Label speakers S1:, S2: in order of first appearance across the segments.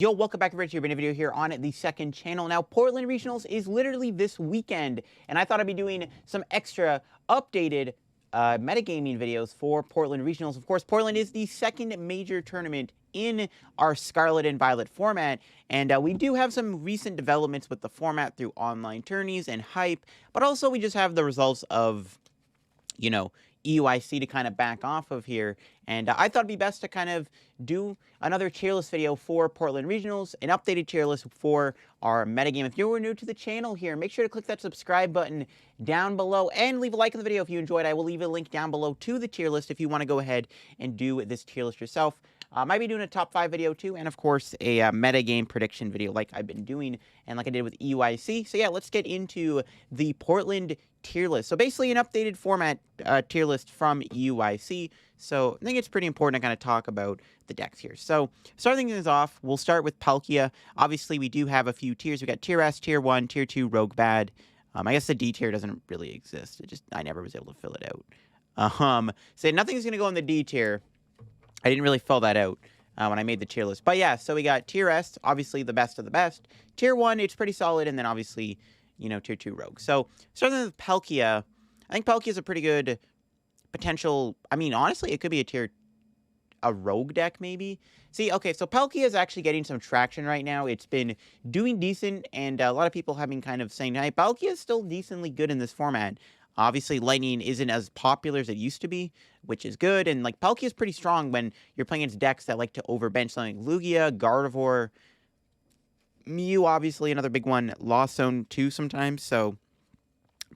S1: Yo, welcome back to a video here on the second channel. Now, Portland Regionals is literally this weekend, and I thought I'd be doing some extra updated metagaming videos for Portland Regionals. Of course, Portland is the second major tournament in our Scarlet and Violet format, and we do have some recent developments with the format through online tourneys and hype, but also we just have the results of, EUIC to kind of back off of here, and I thought it'd be best to kind of do another tier list video for Portland Regionals, an updated tier list for our metagame. If you are new to the channel here, make sure to click that subscribe button down below and leave a like on the video if you enjoyed. I will leave a link down below to the tier list if you want to go ahead and do this tier list yourself. Might be doing a top 5 video too, and of course a metagame prediction video like I've been doing and like I did with EUIC. So yeah, let's get into the Portland tier list. So basically an updated format tier list from EUIC. So I think it's pretty important to kind of talk about the decks here. So starting things off, we'll start with Palkia. Obviously we do have a few tiers. We got tier S, tier 1, tier 2, Rogue Bad. I guess the D tier doesn't really exist. I never was able to fill it out. So nothing's going to go in the D tier. I didn't really fill that out when I made the tier list. But yeah, so we got tier S, obviously the best of the best. Tier 1, it's pretty solid. And then obviously, tier 2 Rogue. So starting with Palkia, I think Palkia is a pretty good potential. I mean, honestly, it could be a Rogue deck maybe. See, okay, so Palkia is actually getting some traction right now. It's been doing decent, and a lot of people have been kind of saying, hey, Palkia is still decently good in this format. Obviously, Lightning isn't as popular as it used to be, which is good. And, like, Palkia is pretty strong when you're playing against decks that like to overbench something like Lugia, Gardevoir, Mew, obviously, another big one, Lost Zone, too, sometimes. So,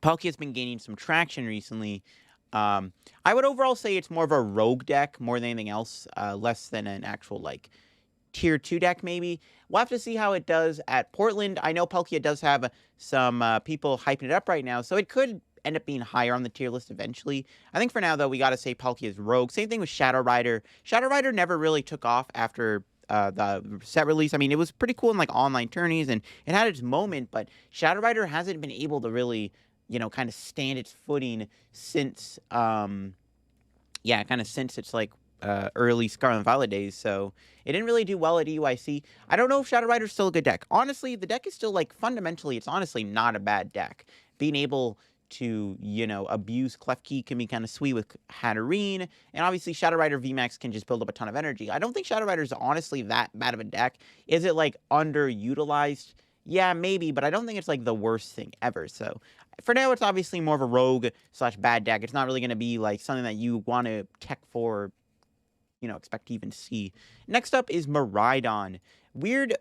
S1: Palkia has been gaining some traction recently. I would overall say it's more of a rogue deck more than anything else, less than an actual, like, tier 2 deck, maybe. We'll have to see how it does at Portland. I know Palkia does have some people hyping it up right now, so it could end up being higher on the tier list eventually. I think for now, though, we got to say Palkia is rogue. Same thing with Shadow Rider. Shadow Rider never really took off after the set release. I mean, it was pretty cool in, like, online tourneys, and it had its moment, but Shadow Rider hasn't been able to really, kind of stand its footing since, since its, like, early Scarlet and Violet days, so it didn't really do well at EUIC. I don't know if Shadow Rider's still a good deck. Honestly, the deck is still, like, fundamentally, it's honestly not a bad deck. Being able to, abuse Klefki can be kind of sweet with Hatterene, and obviously Shadow Rider VMAX can just build up a ton of energy. I don't think Shadow Rider is honestly that bad of a deck. Is it, like, underutilized? Yeah, maybe, but I don't think it's, like, the worst thing ever. So for now, it's obviously more of a rogue/bad deck. It's not really going to be, like, something that you want to tech for, expect to even see. Next up is Miraidon. Weird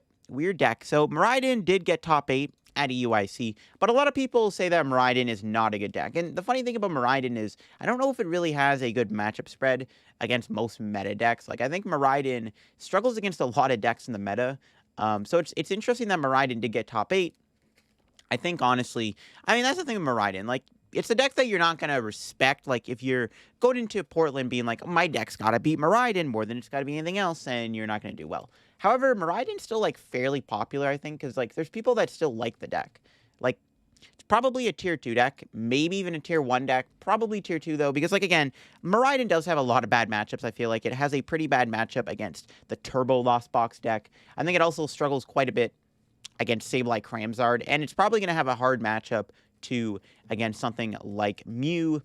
S1: deck. So Miraidon did get top 8 at EUIC, but a lot of people say that Miraidon is not a good deck. And the funny thing about Miraidon is, I don't know if it really has a good matchup spread against most meta decks. Like, I think Miraidon struggles against a lot of decks in the meta. So it's interesting that Miraidon did get top 8. I think, honestly, I mean, that's the thing with Miraidon. Like, it's a deck that you're not going to respect. Like, if you're going into Portland being like, oh, my deck's got to beat Miraidon more than it's got to be anything else, and you're not going to do well. However, Miraidon's still, like, fairly popular, I think, because, like, there's people that still like the deck. Like, it's probably a tier 2 deck, maybe even a tier 1 deck, probably tier 2, though, because, like, again, Miraidon does have a lot of bad matchups. I feel like it has a pretty bad matchup against the Turbo Lost Box deck. I think it also struggles quite a bit against Sableye Cramzard, and it's probably going to have a hard matchup too against something like Mew,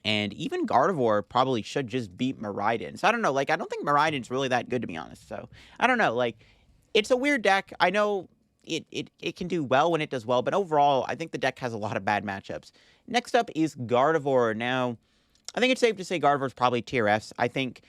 S1: and even Gardevoir probably should just beat Miraidon. So I don't know, like, I don't think Miraidon's really that good, to be honest. So I don't know, like, it's a weird deck. I know it can do well when it does well, but overall, I think the deck has a lot of bad matchups. Next up is Gardevoir. Now, I think it's safe to say Gardevoir's probably tier S. I think,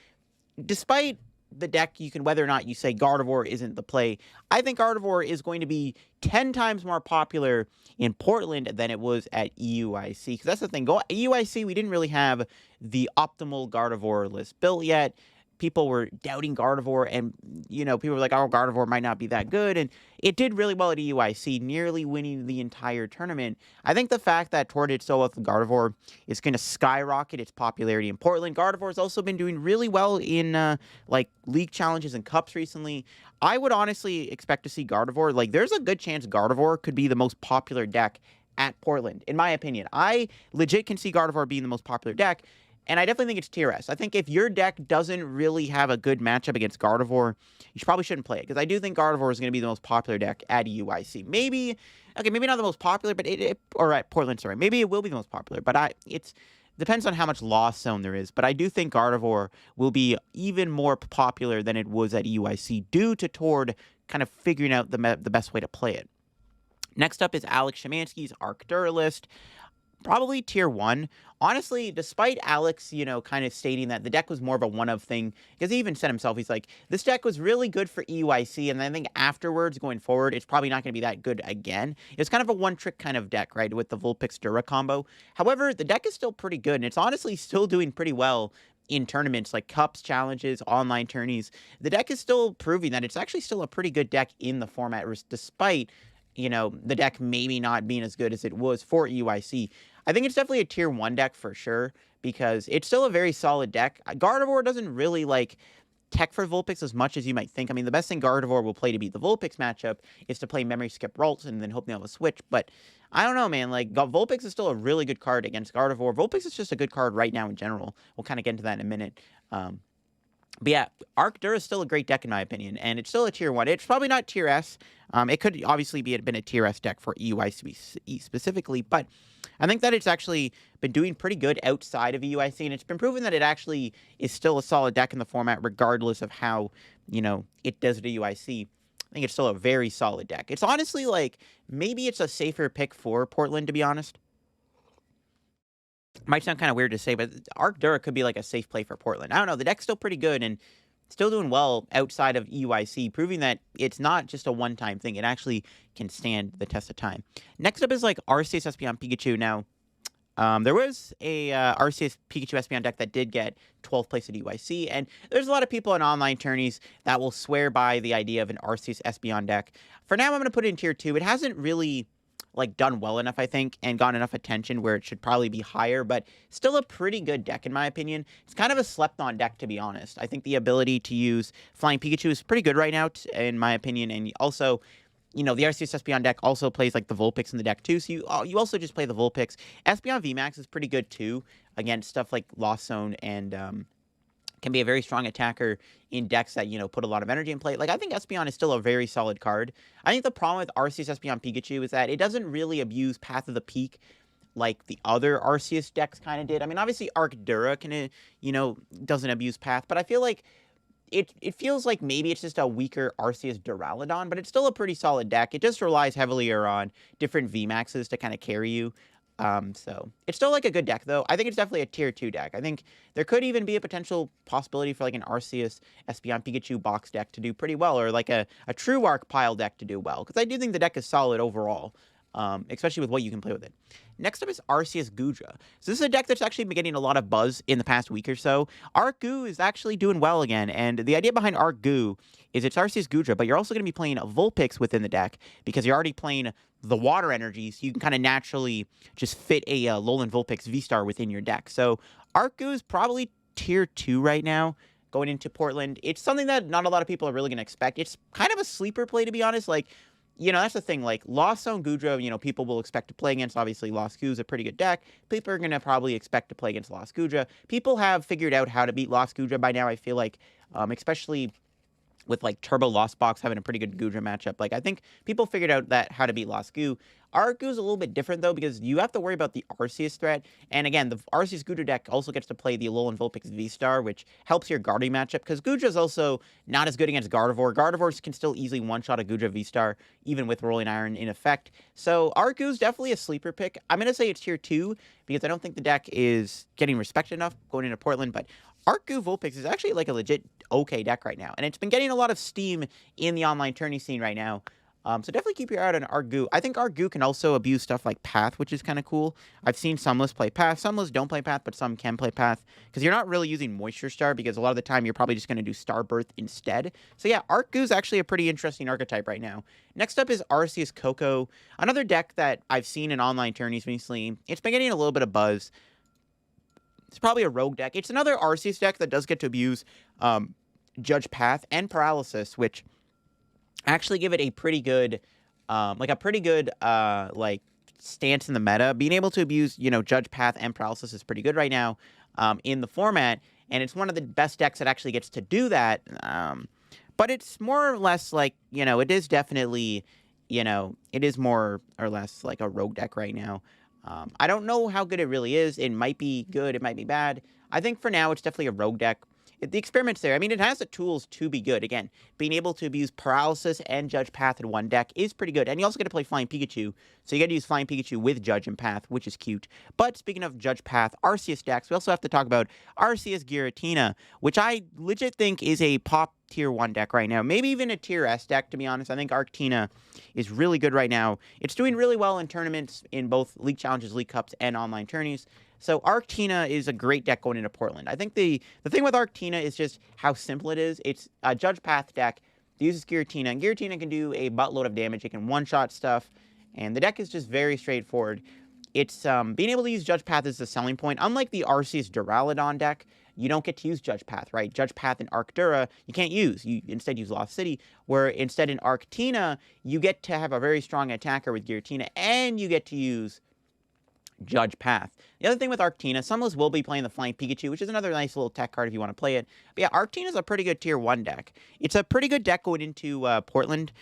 S1: despite the deck, you can, whether or not you say Gardevoir isn't the play, I think Gardevoir is going to be 10 times more popular in Portland than it was at EUIC. Because that's the thing. EUIC, we didn't really have the optimal Gardevoir list built yet. People were doubting Gardevoir, and, people were like, oh, Gardevoir might not be that good, and it did really well at EUIC, nearly winning the entire tournament. I think the fact that Tor did so well with Gardevoir is going to skyrocket its popularity in Portland. Gardevoir has also been doing really well in, like, league challenges and cups recently. I would honestly expect to see Gardevoir, like, there's a good chance Gardevoir could be the most popular deck at Portland, in my opinion. I legit can see Gardevoir being the most popular deck. And I definitely think it's tier S. I think if your deck doesn't really have a good matchup against Gardevoir, probably shouldn't play it. Because I do think Gardevoir is going to be the most popular deck at UIC. Maybe, okay, maybe not the most popular, but or at Portland, sorry. Maybe it will be the most popular. But it's depends on how much Lost Zone there is. But I do think Gardevoir will be even more popular than it was at UIC due to Tord kind of figuring out the best way to play it. Next up is Alex Szymanski's Arc Duralist. Probably tier 1. Honestly, despite Alex, kind of stating that the deck was more of a one-of thing, because he even said himself, he's like, this deck was really good for EUIC, and I think afterwards, going forward, it's probably not going to be that good again. It's kind of a one-trick kind of deck, right, with the Vulpix Dura combo. However, the deck is still pretty good, and it's honestly still doing pretty well in tournaments like Cups, Challenges, online tourneys. The deck is still proving that it's actually still a pretty good deck in the format, despite the deck maybe not being as good as it was for EUIC. I think it's definitely a tier 1 deck for sure, because it's still a very solid deck. Gardevoir doesn't really, tech for Vulpix as much as you might think. I mean, the best thing Gardevoir will play to beat the Vulpix matchup is to play Memory Skip Ralts and then hope they have a switch, but I don't know, man. Vulpix is still a really good card against Gardevoir. Vulpix is just a good card right now in general. We'll kind of get into that in a minute. But yeah, Arc Dura is still a great deck in my opinion, and it's still a tier 1. It's probably not tier S. It could obviously been a tier S deck for EUIC specifically, but I think that it's actually been doing pretty good outside of EUIC, and it's been proven that it actually is still a solid deck in the format regardless of how, it does at EUIC. I think it's still a very solid deck. It's honestly maybe it's a safer pick for Portland, to be honest. Might sound kind of weird to say, but Arc Dura could be a safe play for Portland. I don't know. The deck's still pretty good and still doing well outside of EUIC, proving that it's not just a one-time thing. It actually can stand the test of time. Next up is Arceus Espeon Pikachu. Now, there was a Arceus Pikachu Espeon deck that did get 12th place at EUIC, and there's a lot of people in online tourneys that will swear by the idea of an Arceus Espeon deck. For now, I'm going to put it in tier 2. It hasn't really done well enough, I think, and gotten enough attention where it should probably be higher, but still a pretty good deck in my opinion. It's kind of a slept-on deck, to be honest. I think the ability to use Flying Pikachu is pretty good right now, in my opinion, and also, the Arceus Espeon deck also plays the Vulpix in the deck too, so you also just play the Vulpix. Espeon VMAX is pretty good too, against stuff like Lost Zone and can be a very strong attacker in decks that, put a lot of energy in play. I think Espeon is still a very solid card. I think the problem with Arceus Espeon Pikachu is that it doesn't really abuse Path of the Peak like the other Arceus decks kind of did. I mean, obviously Arc Dura can, doesn't abuse Path, but I feel like it feels like maybe it's just a weaker Arceus Duraludon, but it's still a pretty solid deck. It just relies heavily on different VMAXs to kind of carry you. So it's still a good deck though. I think it's definitely a tier 2 deck. I think there could even be a potential possibility for an Arceus Espeon Pikachu box deck to do pretty well, or a true Arc pile deck to do well, because I do think the deck is solid overall, especially with what you can play with it. Next up is Arceus Gudra. So this is a deck that's actually been getting a lot of buzz in the past week or so. Arc Goo is actually doing well again, and the idea behind Arc Goo is it's Arceus Gudra, but you're also going to be playing Vulpix within the deck, because you're already playing the water energy, so you can kind of naturally just fit a Alolan Vulpix V-Star within your deck. So Arc Goo is probably tier 2 right now, going into Portland. It's something that not a lot of people are really going to expect. It's kind of a sleeper play, to be honest. That's the thing. Lost Zone Gudra, people will expect to play against. Obviously, Lost Goo is a pretty good deck. People are going to probably expect to play against Lost Gudra. People have figured out how to beat Lost Gudra by now, I feel like, especially with Turbo Lost Box having a pretty good Gudra matchup. I think people figured out how to beat Lost Goo. Arc Goo is a little bit different though, because you have to worry about the Arceus threat. And again, the Arceus Gudra deck also gets to play the Alolan Vulpix V-Star, which helps your Guardian matchup, because Gudra is also not as good against Gardevoir. Gardevoir can still easily one-shot a Gudra V-Star, even with Rolling Iron in effect. So Arc Goo is definitely a sleeper pick. I'm going to say it's tier 2, because I don't think the deck is getting respected enough going into Portland, but Arc Goo Vulpix is actually a legit okay deck right now, and it's been getting a lot of steam in the online tourney scene right now. So definitely keep your eye out on Arc Goo. I think Arc Goo can also abuse stuff like Path, which is kind of cool. I've seen some lists play Path. Some lists don't play Path, but some can play Path, because you're not really using Moisture Star, because a lot of the time you're probably just going to do Star Birth instead. So yeah, Arc Goo is actually a pretty interesting archetype right now. Next up is Arceus Koko, another deck that I've seen in online tourneys recently. It's been getting a little bit of buzz. It's probably a rogue deck. It's another Arceus deck that does get to abuse Judge Path and Paralysis, which actually give it a pretty good, stance in the meta. Being able to abuse, Judge Path and Paralysis is pretty good right now. in the format, and it's one of the best decks that actually gets to do that. But it's more or less like, it is definitely, it is more or less like a rogue deck right now. I don't know how good it really is. It might be good, it might be bad. I think for now it's definitely a rogue deck. The experiment's there. I mean, it has the tools to be good. Again, being able to use Paralysis and Judge Path in one deck is pretty good. And you also get to play Flying Pikachu, so you get to use Flying Pikachu with Judge and Path, which is cute. But speaking of Judge Path, Arceus decks, we also have to talk about Arceus Giratina, which I legit think is a pop tier 1 deck right now. Maybe even a tier S deck, to be honest. I think Arctina is really good right now. It's doing really well in tournaments in both League Challenges, League Cups, and online tourneys. So Arctina is a great deck going into Portland. I think the thing with Arctina is just how simple it is. It's a Judge Path deck that uses Giratina, and Giratina can do a buttload of damage. It can one-shot stuff, and the deck is just very straightforward. It's being able to use Judge Path is the selling point. Unlike the Arceus Duraludon deck, you don't get to use Judge Path, right? Judge Path in Arcdura, you can't use. You instead use Lost City, where instead in Arctina, you get to have a very strong attacker with Giratina, and you get to use Judge Path. The other thing with Arctina, some of us will be playing the Flying Pikachu, which is another nice little tech card if you want to play it. But yeah, Arctina's a pretty good tier 1 deck. It's a pretty good deck going into Portland.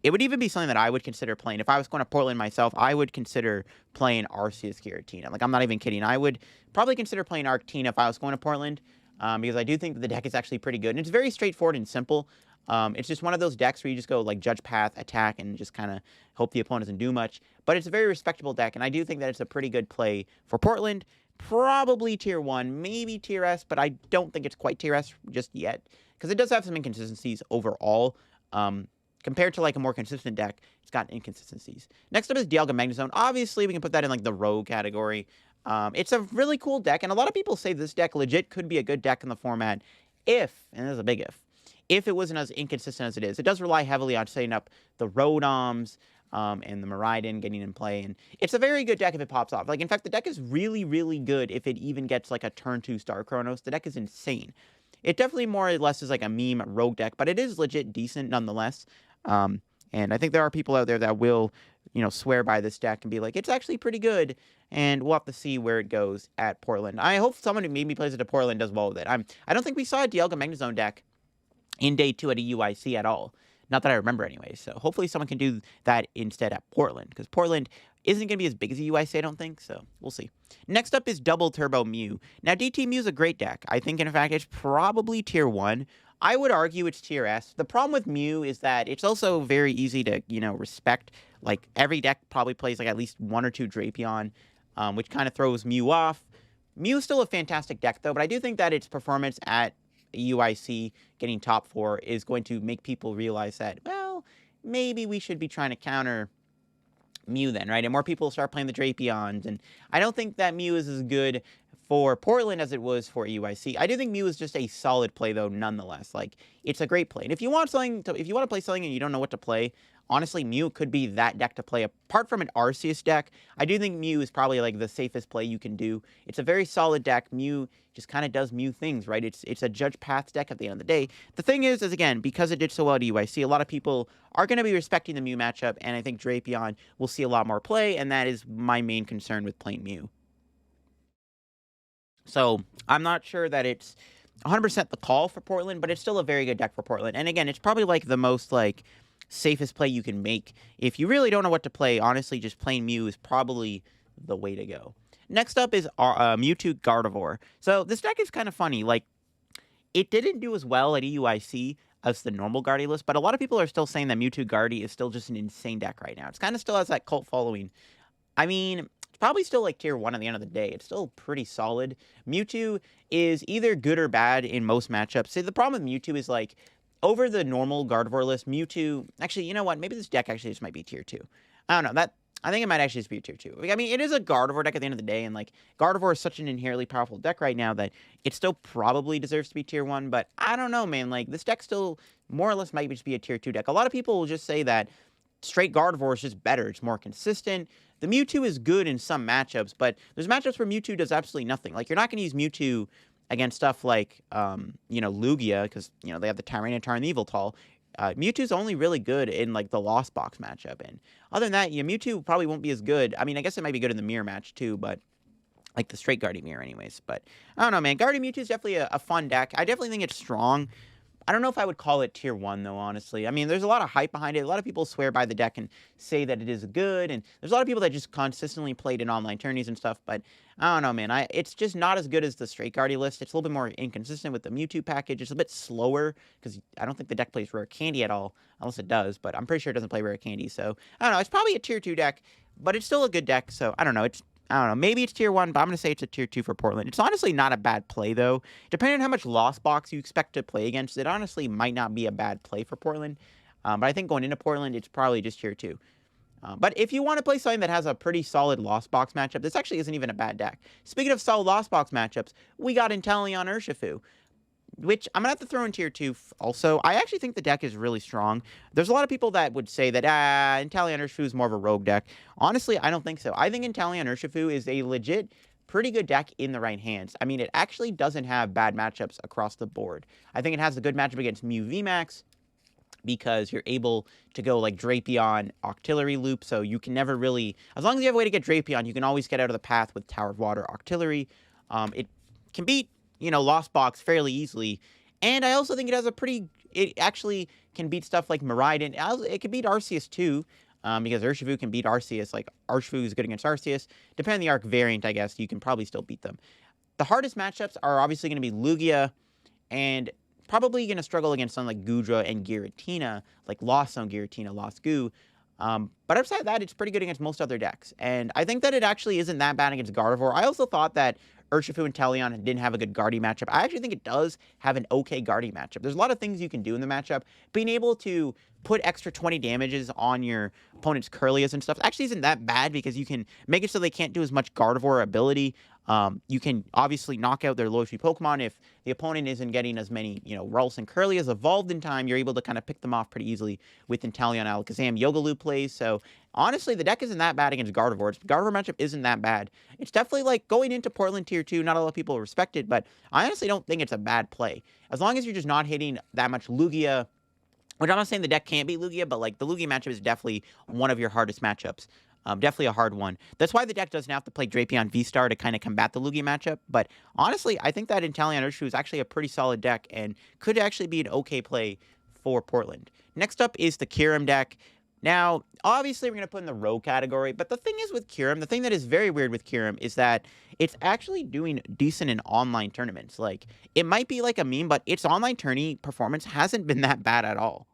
S1: It would even be something that I would consider playing. If I was going to Portland myself, I would consider playing Arceus Giratina. Like, I'm not even kidding. I would probably consider playing Arctina if I was going to Portland, because I do think that the deck is actually pretty good. And it's very straightforward and simple. It's just one of those decks where you just go like Judge Path, attack, and just kind of hope the opponent doesn't do much. But it's a very respectable deck, and I do think that it's a pretty good play for Portland. Probably tier 1, maybe tier S, but I don't think it's quite tier S just yet, because it does have some inconsistencies overall. Compared to like a more consistent deck, it's got inconsistencies. Next up is Dialga Magnezone. Obviously, we can put that in like the rogue category. It's a really cool deck, and a lot of people say this deck legit could be a good deck in the format if, and there's a big if it wasn't as inconsistent as it is. It does rely heavily on setting up the Rodoms and the Miraidon getting in play, and it's a very good deck if it pops off. Like, in fact, the deck is really, really good if it even gets like a turn 2 Star Chronos. The deck is insane. It definitely more or less is like a meme rogue deck, but it is legit decent nonetheless. And I think there are people out there that will, swear by this deck and be like, it's actually pretty good, and we'll have to see where it goes at Portland. I hope someone who maybe plays it at Portland does well with it. I don't think we saw a Dialga Magnezone deck in day 2 at a UIC at all. Not that I remember anyway, so hopefully someone can do that instead at Portland, because Portland isn't going to be as big as a UIC, I don't think, so we'll see. Next up is Double Turbo Mew. Now, DT Mew is a great deck. I think, in fact, it's probably tier 1. I would argue it's tier S. The problem with Mew is that it's also very easy to, respect. Like, every deck probably plays, like, at least 1 or 2 Drapion, which kind of throws Mew off. Mew's still a fantastic deck, though, but I do think that its performance at UIC getting top 4 is going to make people realize that, well, maybe we should be trying to counter Mew then, right? And more people start playing the Drapions, and I don't think that Mew is as good for Portland as it was for UIC. I do think Mew is just a solid play, though, nonetheless. Like, it's a great play. And if you want to play something and you don't know what to play, honestly, Mew could be that deck to play. Apart from an Arceus deck, I do think Mew is probably like the safest play you can do. It's a very solid deck. Mew just kind of does Mew things, right? It's a Judge Path deck at the end of the day. The thing is again, because it did so well at UIC, a lot of people are going to be respecting the Mew matchup, and I think Drapion will see a lot more play, and that is my main concern with playing Mew. So, I'm not sure that it's 100% the call for Portland, but it's still a very good deck for Portland. And again, it's probably like the most like safest play you can make. If you really don't know what to play, honestly, just playing Mew is probably the way to go. Next up is Mewtwo Gardevoir. So this deck is kind of funny. Like, it didn't do as well at EUIC as the normal Guardy list, but a lot of people are still saying that Mewtwo Guardy is still just an insane deck right now. It's kind of still has that cult following. I mean, it's probably still like tier 1 at the end of the day. It's still pretty solid. Mewtwo is either good or bad in most matchups. See, the problem with Mewtwo is like, over the normal Gardevoir list, Mewtwo... Actually, you know what? Maybe this deck actually just might be tier 2. I don't know. I think it might actually just be tier 2. I mean, it is a Gardevoir deck at the end of the day, and like, Gardevoir is such an inherently powerful deck right now that it still probably deserves to be tier 1, but I don't know, man. Like, this deck still more or less might just be a tier 2 deck. A lot of people will just say that straight Gardevoir is just better. It's more consistent. The Mewtwo is good in some matchups, but there's matchups where Mewtwo does absolutely nothing. Like, you're not going to use Mewtwo against stuff like, Lugia, because, they have the Tyranitar and the Yveltal. Mewtwo's only really good in, like, the Lost Box matchup. And other than that, Mewtwo probably won't be as good. I mean, I guess it might be good in the Mirror match, too, but like the straight Gardevoir anyways. But I don't know, man. Guardian Mewtwo is definitely a fun deck. I definitely think it's strong. I don't know if I would call it tier 1, though, honestly. I mean, there's a lot of hype behind it. A lot of people swear by the deck and say that it is good, and there's a lot of people that just consistently played in online tourneys and stuff, but I don't know, man. It's just not as good as the straight Guardy list. It's a little bit more inconsistent with the Mewtwo package. It's a bit slower, because I don't think the deck plays Rare Candy at all, unless it does, but I'm pretty sure it doesn't play Rare Candy, so I don't know. It's probably a tier 2 deck, but it's still a good deck, so I don't know. I don't know, maybe it's tier 1, but I'm going to say it's a tier 2 for Portland. It's honestly not a bad play, though. Depending on how much Lost Box you expect to play against, it honestly might not be a bad play for Portland. But I think going into Portland, it's probably just tier 2. But if you want to play something that has a pretty solid Lost Box matchup, this actually isn't even a bad deck. Speaking of solid Lost Box matchups, we got Inteleon Urshifu, which I'm going to have to throw in tier 2 also. I actually think the deck is really strong. There's a lot of people that would say that, Inteleon Urshifu is more of a rogue deck. Honestly, I don't think so. I think Inteleon Urshifu is a legit pretty good deck in the right hands. I mean, it actually doesn't have bad matchups across the board. I think it has a good matchup against Mew VMAX, because you're able to go like Drapion Octillery loop, so you can never really, as long as you have a way to get Drapion, you can always get out of the path with Tower of Water Octillery. It can beat, Lost Box fairly easily, and I also think it actually can beat stuff like Miraidon. It can beat Arceus too, because Urshifu can beat Arceus. Like, Urshifu is good against Arceus. Depending on the arc variant, I guess, you can probably still beat them. The hardest matchups are obviously going to be Lugia, and probably going to struggle against something like Goodra and Giratina, like Lost Zone Giratina, Lost Goo. But outside of that, it's pretty good against most other decks. And I think that it actually isn't that bad against Gardevoir. I also thought that Urshifu Inteleon didn't have a good Guardy matchup. I actually think it does have an okay Guardy matchup. There's a lot of things you can do in the matchup. Being able to put extra 20 damages on your opponent's Curlias and stuff actually isn't that bad, because you can make it so they can't do as much Gardevoir ability. You can obviously knock out their low HP Pokemon. If the opponent isn't getting as many, Ralts and Curlias evolved in time, you're able to kind of pick them off pretty easily with Inteleon, Alakazam, Yogaloo plays. So honestly, the deck isn't that bad against Gardevoir. Gardevoir matchup isn't that bad. It's definitely like going into Portland tier 2. Not a lot of people respect it, but I honestly don't think it's a bad play. As long as you're just not hitting that much Lugia, which I'm not saying the deck can't beat Lugia, but like the Lugia matchup is definitely one of your hardest matchups. Definitely a hard one. That's why the deck doesn't have to play Drapion VSTAR to kind of combat the Lugia matchup. But honestly, I think that Inteleon Urshifu is actually a pretty solid deck and could actually be an okay play for Portland. Next up is the Kyurem deck. Now, obviously, we're going to put in the rogue category, but the thing is with Kyurem, the thing that is very weird with Kyurem is that it's actually doing decent in online tournaments. Like, it might be like a meme, but its online tourney performance hasn't been that bad at all,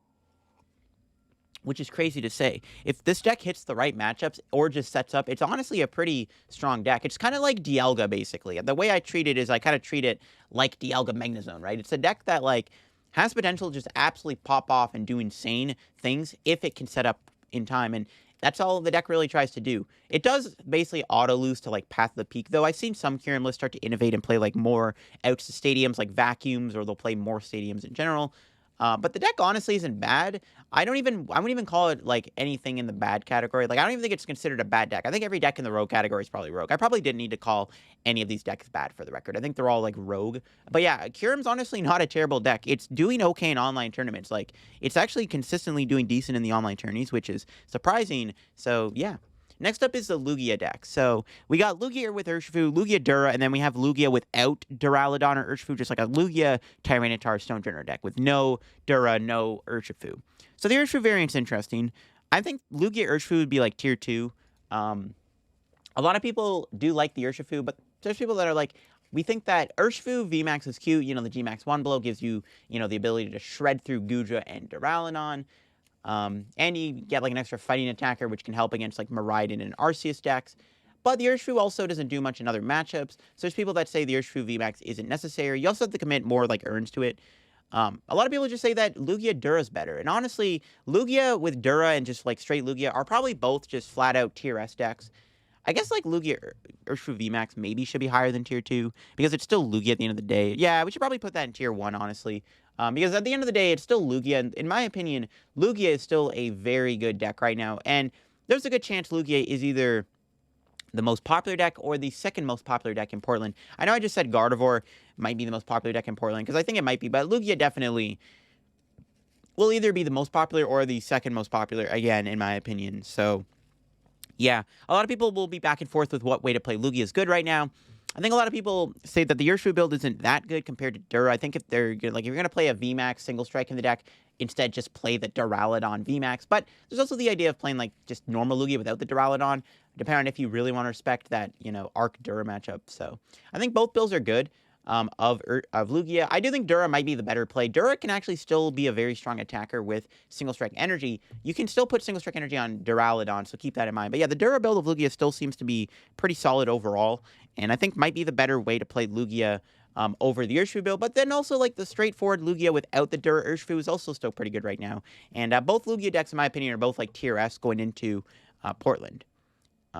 S1: which is crazy to say. If this deck hits the right matchups or just sets up, it's honestly a pretty strong deck. It's kind of like Dialga, basically. The way I treat it is I kind of treat it like Dialga Magnezone, right? It's a deck that, like, has potential to just absolutely pop off and do insane things if it can set up in time, and that's all the deck really tries to do. It does basically auto-lose to, like, Path of the Peak, though I've seen some Kyurem lists start to innovate and play, like, more outs to stadiums, like vacuums, or they'll play more stadiums in general. But the deck honestly isn't bad. I wouldn't even call it like anything in the bad category. Like, I don't even think it's considered a bad deck. I think every deck in the rogue category is probably rogue. I probably didn't need to call any of these decks bad, for the record. I think they're all like rogue. But yeah, Kyurem's honestly not a terrible deck. It's doing okay in online tournaments. Like, it's actually consistently doing decent in the online tourneys, which is surprising. So yeah. Next up is the Lugia deck. So we got Lugia with Urshifu, Lugia Dura, and then we have Lugia without Duraludon or Urshifu, just like a Lugia Tyranitar Stonjourner deck with no Dura, no Urshifu. So the Urshifu variant's interesting. I think Lugia Urshifu would be like tier 2. A lot of people do like the Urshifu, but there's people that are like, we think that Urshifu VMAX is cute. The Gmax 1 blow gives you, the ability to shred through Goodra and Duraludon. And you get like an extra fighting attacker, which can help against like Miraidon and Arceus decks. But the Urshifu also doesn't do much in other matchups. So there's people that say the Urshifu VMAX isn't necessary. You also have to commit more like urns to it. A lot of people just say that Lugia Dura is better. And honestly, Lugia with Dura and just like straight Lugia are probably both just flat out tier S decks. I guess like Lugia Urshifu VMAX maybe should be higher than tier 2 because it's still Lugia at the end of the day. Yeah, we should probably put that in tier 1, honestly. Because at the end of the day, it's still Lugia. And in my opinion, Lugia is still a very good deck right now. And there's a good chance Lugia is either the most popular deck or the second most popular deck in Portland. I know I just said Gardevoir might be the most popular deck in Portland because I think it might be. But Lugia definitely will either be the most popular or the second most popular, again, in my opinion. So yeah, a lot of people will be back and forth with what way to play Lugia is good right now. I think a lot of people say that the Urshifu build isn't that good compared to Dura. I think if if you're gonna play a VMAX single strike in the deck, instead just play the Duraludon VMAX. But there's also the idea of playing like just normal Lugia without the Duraludon, depending on if you really want to respect that Arc Dura matchup. So I think both builds are good. Of Lugia. I do think Dura might be the better play. Dura can actually still be a very strong attacker with single strike energy. You can still put single strike energy on Duraludon, so keep that in mind. But yeah, the Dura build of Lugia still seems to be pretty solid overall, and I think might be the better way to play Lugia over the Urshifu build. But then also like the straightforward Lugia without the Dura Urshifu is also still pretty good right now. And both Lugia decks, in my opinion, are both like tier S going into Portland.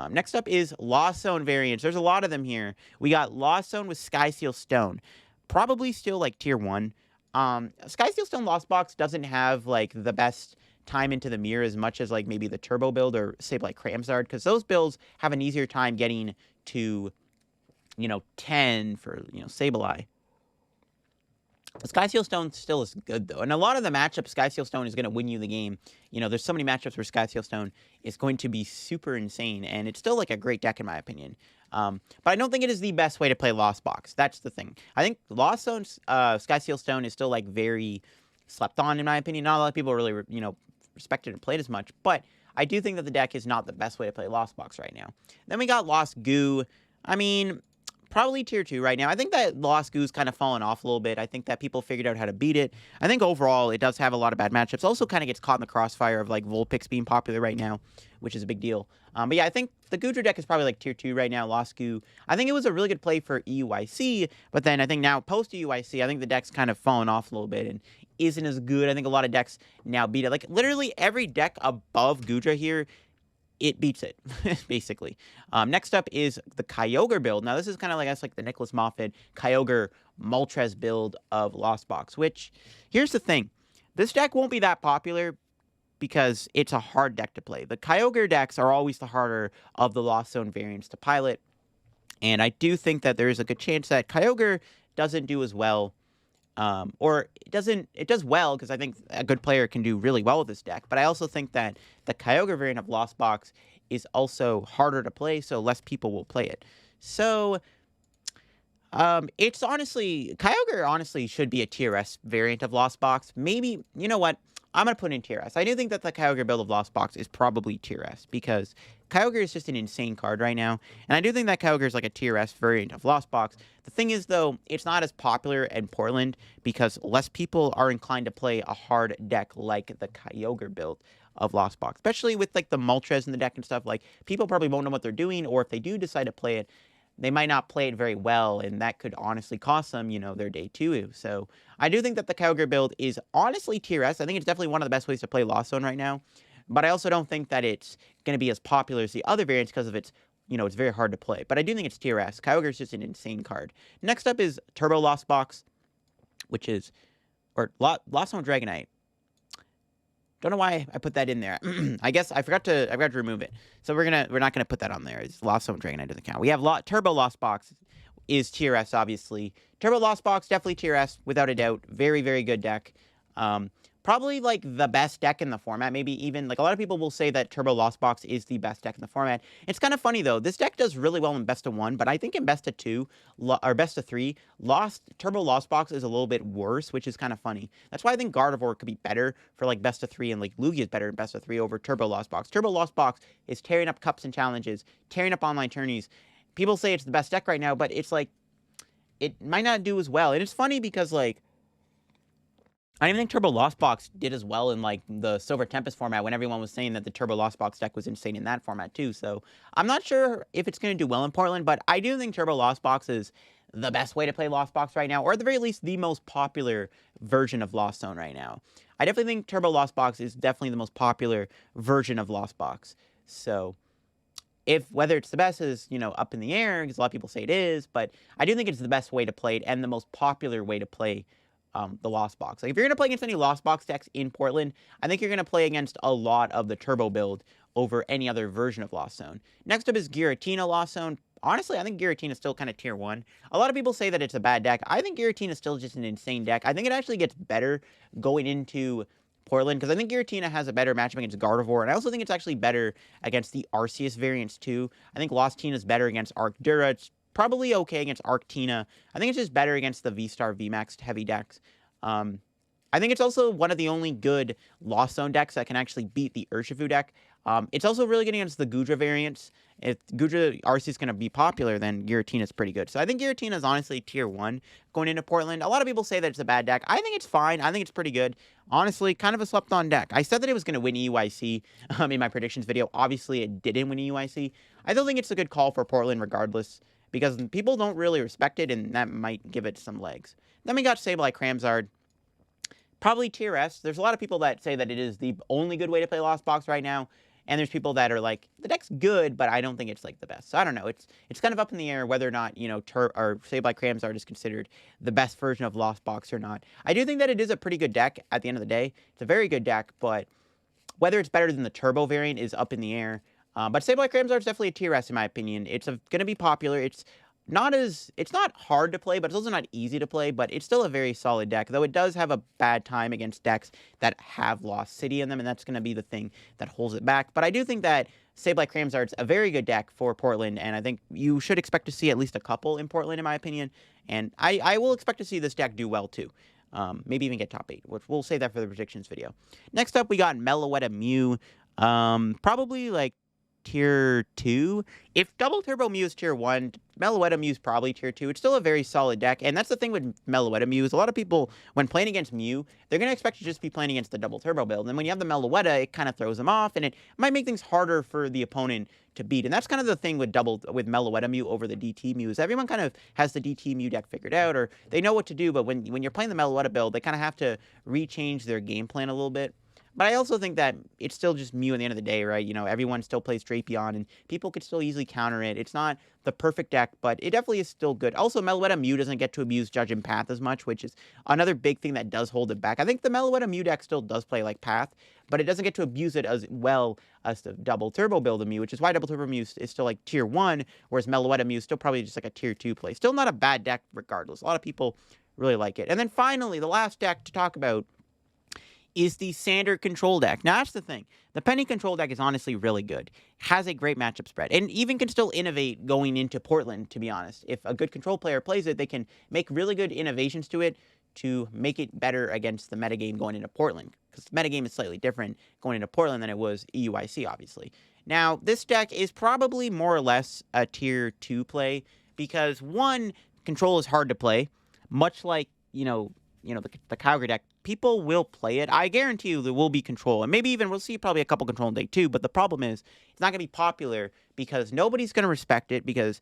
S1: Next up is Lost Zone variants. There's a lot of them here. We got Lost Zone with Sky Seal Stone. Probably still like tier 1. Sky Seal Stone Lost Box doesn't have like the best time into the mirror as much as like maybe the Turbo build or Sableye Cramsard, because those builds have an easier time getting to 10 for Sableye. Sky Seal Stone still is good, though. And a lot of the matchups, Sky Seal Stone is going to win you the game. There's so many matchups where Sky Seal Stone is going to be super insane, and it's still, like, a great deck, in my opinion. But I don't think it is the best way to play Lost Box. That's the thing. I think Lost Zone, Sky Seal Stone is still, like, very slept on, in my opinion. Not a lot of people really, respect it and play it as much. But I do think that the deck is not the best way to play Lost Box right now. Then we got Lost Goo. I mean, probably tier 2 right now. I think that Lost Goo's kind of fallen off a little bit. I think that people figured out how to beat it. I think overall it does have a lot of bad matchups. Also kind of gets caught in the crossfire of like Vulpix being popular right now, which is a big deal. But yeah, I think the Goodra deck is probably like tier 2 right now, Lost Goo. I think it was a really good play for EUIC, but then I think now post EUIC, I think the deck's kind of fallen off a little bit and isn't as good. I think a lot of decks now beat it. Like literally every deck above Goodra here, it beats it, basically. Next up is the Kyogre build. Now, this is kind of like, I guess, like the Nicholas Moffat Kyogre Moltres build of Lost Box, which, here's the thing. This deck won't be that popular because it's a hard deck to play. The Kyogre decks are always the harder of the Lost Zone variants to pilot, and I do think that there is a good chance that Kyogre doesn't do as well. Or it does well, because I think a good player can do really well with this deck, but I also think that the Kyogre variant of Lost Box is also harder to play, so less people will play it. So, it's honestly, Kyogre honestly should be a tier S variant of Lost Box. Maybe, you know what? I'm going to put in tier S. I do think that the Kyogre build of Lost Box is probably tier S, because Kyogre is just an insane card right now, and I do think that Kyogre is like a tier S variant of Lost Box. The thing is, though, it's not as popular in Portland because less people are inclined to play a hard deck like the Kyogre build of Lost Box, especially with like the Moltres in the deck and stuff. Like, people probably won't know what they're doing, or if they do decide to play it, they might not play it very well, and that could honestly cost them, their day 2. So I do think that the Kyogre build is honestly tier S. I think it's definitely one of the best ways to play Lost Zone right now. But I also don't think that it's going to be as popular as the other variants because of its, it's very hard to play. But I do think it's tier S. Kyogre is just an insane card. Next up is Turbo Lost Box, which is, or Lost Zone Dragonite. Don't know why I put that in there. I guess I forgot to remove it. So we're not gonna put that on there. It's Lost Zone Dragonite doesn't count. We have Turbo Lost Box is tier S, obviously. Turbo Lost Box, definitely tier S, without a doubt. Very, very good deck. Probably, like, the best deck in the format. Maybe even, like, a lot of people will say that Turbo Lost Box is the best deck in the format. It's kind of funny, though. This deck does really well in Best of 1, but I think in Best of 2, or Best of 3, Turbo Lost Box is a little bit worse, which is kind of funny. That's why I think Gardevoir could be better for, like, Best of 3, and, like, Lugia is better in Best of 3 over Turbo Lost Box. Turbo Lost Box is tearing up cups and challenges, tearing up online tourneys. People say it's the best deck right now, but it's, like, it might not do as well. And it's funny because, like, I don't even think Turbo Lost Box did as well in, like, the Silver Tempest format when everyone was saying that the Turbo Lost Box deck was insane in that format, too. So, I'm not sure if it's going to do well in Portland, but I do think Turbo Lost Box is the best way to play Lost Box right now, or at the very least, the most popular version of Lost Zone right now. I definitely think Turbo Lost Box is definitely the most popular version of Lost Box. So, whether it's the best is, up in the air, because a lot of people say it is, but I do think it's the best way to play it and the most popular way to play the Lost Box. Like, if you're going to play against any Lost Box decks in Portland, I think you're going to play against a lot of the Turbo build over any other version of Lost Zone. Next up is Giratina Lost Zone. Honestly, I think Giratina is still kind of tier 1. A lot of people say that it's a bad deck. I think Giratina is still just an insane deck. I think it actually gets better going into Portland, because I think Giratina has a better matchup against Gardevoir, and I also think it's actually better against the Arceus variants, too. I think Lost Tina is better against Arc Dura. It's probably okay against Arctina. I think it's just better against the V-Star VMAX heavy decks. I think it's also one of the only good Lost Zone decks that can actually beat the Urshifu deck. It's also really good against the Gudra variants. If Gudra Arceus is going to be popular, then Giratina is pretty good. So I think Giratina is honestly tier 1 going into Portland. A lot of people say that it's a bad deck. I think it's fine. I think it's pretty good. Honestly, kind of a slept-on deck. I said that it was going to win EUIC in my predictions video. Obviously, it didn't win EUIC. I still think it's a good call for Portland regardless, because people don't really respect it, and that might give it some legs. Then we got Sableye Cramzard. Probably tier S. There's a lot of people that say that it is the only good way to play Lost Box right now. And there's people that are like, the deck's good, but I don't think it's like the best. So I don't know. It's kind of up in the air whether or not, you know, or Sableye Cramzard is considered the best version of Lost Box or not. I do think that it is a pretty good deck at the end of the day. It's a very good deck, but whether it's better than the Turbo variant is up in the air. But Sableye Cramzard is definitely a tier S in my opinion. It's going to be popular. It's not hard to play, but it's also not easy to play, but it's still a very solid deck, though it does have a bad time against decks that have Lost City in them, and that's going to be the thing that holds it back. But I do think that Sableye Cramzard's a very good deck for Portland, and I think you should expect to see at least a couple in Portland, in my opinion, and I will expect to see this deck do well, too. Maybe even get top 8, which we'll save that for the predictions video. Next up, we got Meloetta Mew. Probably, like, tier 2. If Double Turbo Mew is tier 1, Meloetta Mew is probably tier 2. It's still a very solid deck, and that's the thing with Meloetta Mew is a lot of people, when playing against Mew, they're going to expect to just be playing against the Double Turbo build, and when you have the Meloetta, it kind of throws them off, and it might make things harder for the opponent to beat, and that's kind of the thing with Meloetta Mew over the DT Mew, is everyone kind of has the DT Mew deck figured out, or they know what to do, but when you're playing the Meloetta build, they kind of have to rechange their game plan a little bit. But I also think that it's still just Mew at the end of the day, right? You know, everyone still plays Drapion, and people could still easily counter it. It's not the perfect deck, but it definitely is still good. Also, Meloetta Mew doesn't get to abuse Judge and Path as much, which is another big thing that does hold it back. I think the Meloetta Mew deck still does play like Path, but it doesn't get to abuse it as well as the Double Turbo build of Mew, which is why Double Turbo Mew is still like tier 1, whereas Meloetta Mew is still probably just like a tier 2 play. Still not a bad deck regardless. A lot of people really like it. And then finally, the last deck to talk about is the Sander control deck. Now, that's the thing. The Penny control deck is honestly really good. Has a great matchup spread, and even can still innovate going into Portland, to be honest. If a good control player plays it, they can make really good innovations to it to make it better against the metagame going into Portland, because the metagame is slightly different going into Portland than it was EUIC, obviously. Now, this deck is probably more or less a tier 2 play, because one, control is hard to play, much like, the Kyogre deck. People will play it. I guarantee you there will be control. And maybe even we'll see probably a couple control in day 2. But the problem is it's not going to be popular because nobody's going to respect it because,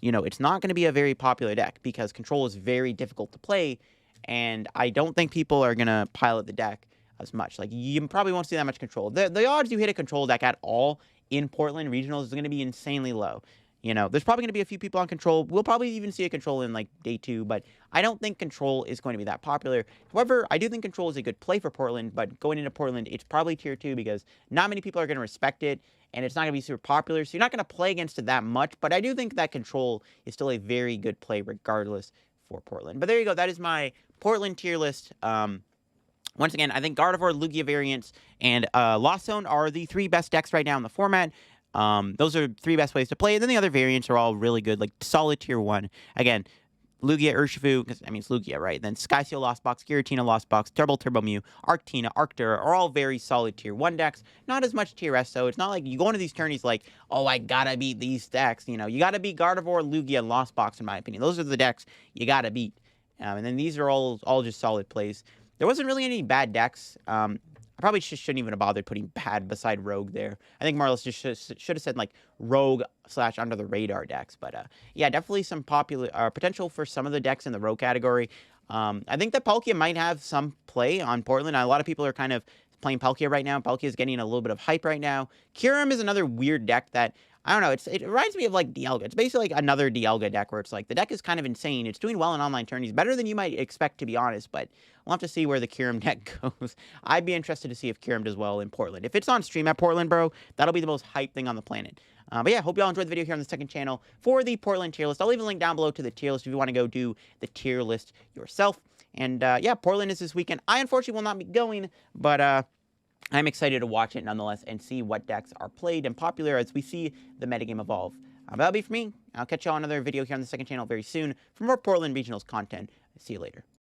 S1: it's not going to be a very popular deck because control is very difficult to play. And I don't think people are going to pilot the deck as much. Like, you probably won't see that much control. The odds you hit a control deck at all in Portland regionals is going to be insanely low. There's probably going to be a few people on control. We'll probably even see a control in, like, day 2, but I don't think control is going to be that popular. However, I do think control is a good play for Portland, but going into Portland, it's probably tier 2 because not many people are going to respect it, and it's not going to be super popular, so you're not going to play against it that much, but I do think that control is still a very good play regardless for Portland. But there you go. That is my Portland tier list. Once again, I think Gardevoir, Lugia variants, and Lost Zone are the 3 best decks right now in the format. Those are 3 best ways to play. And then the other variants are all really good, like solid tier 1. Again, Lugia, Urshifu, because it's Lugia, right? Then Sky Seal Lost Box, Giratina Lost Box, Double Turbo Mew, Arctina, Arctura are all very solid tier 1 decks. Not as much tier S, so it's not like you go into these tourneys like, oh, I gotta beat these decks. You gotta beat Gardevoir, Lugia, and Lost Box, in my opinion. Those are the decks you gotta beat. And then these are all just solid plays. There wasn't really any bad decks. I probably shouldn't even have bothered putting bad beside Rogue there. I think Marlis just should have said, like, Rogue / under the radar decks. But, yeah, definitely some potential for some of the decks in the Rogue category. I think that Palkia might have some play on Portland. A lot of people are kind of playing Palkia right now. Palkia is getting a little bit of hype right now. Kyurem is another weird deck that, I don't know, it reminds me of, like, Dialga. It's basically like another Dialga deck where it's like the deck is kind of insane. It's doing well in online tourneys, better than you might expect, to be honest, but we'll have to see where the Kyurem deck goes. I'd be interested to see if Kyurem does well in Portland. If it's on stream at Portland, bro, that'll be the most hype thing on the planet. But yeah, hope y'all enjoyed the video here on the second channel for the Portland tier list. I'll leave a link down below to the tier list if you want to go do the tier list yourself. And yeah, Portland is this weekend. I unfortunately will not be going, but I'm excited to watch it nonetheless and see what decks are played and popular as we see the metagame evolve. That'll be for me. I'll catch you on another video here on the second channel very soon for more Portland Regionals content. See you later.